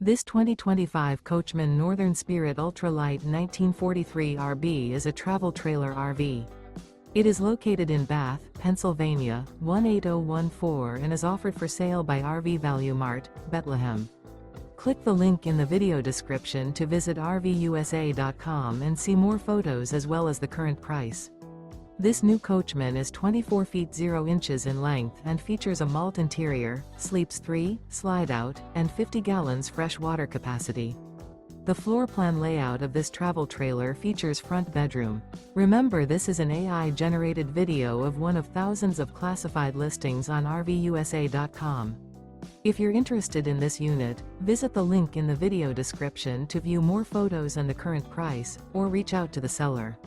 This 2025 Coachmen Northern Spirit Ultralight 1943 RB is a travel trailer RV. It is located in Bath, Pennsylvania, 18014 and is offered for sale by RV Value Mart, Behtlehem. Click the link in the video description to visit RVUSA.com and see more photos as well as the current price. This new Coachmen is 24 feet 0 inches in length and features a Malt interior, sleeps 3, Slideout, and 50 gallons fresh water capacity. The floor plan layout of this travel trailer features front bedroom. Remember, this is an AI-generated video of one of thousands of classified listings on RVUSA.com. If you're interested in this unit, visit the link in the video description to view more photos and the current price, or reach out to the seller.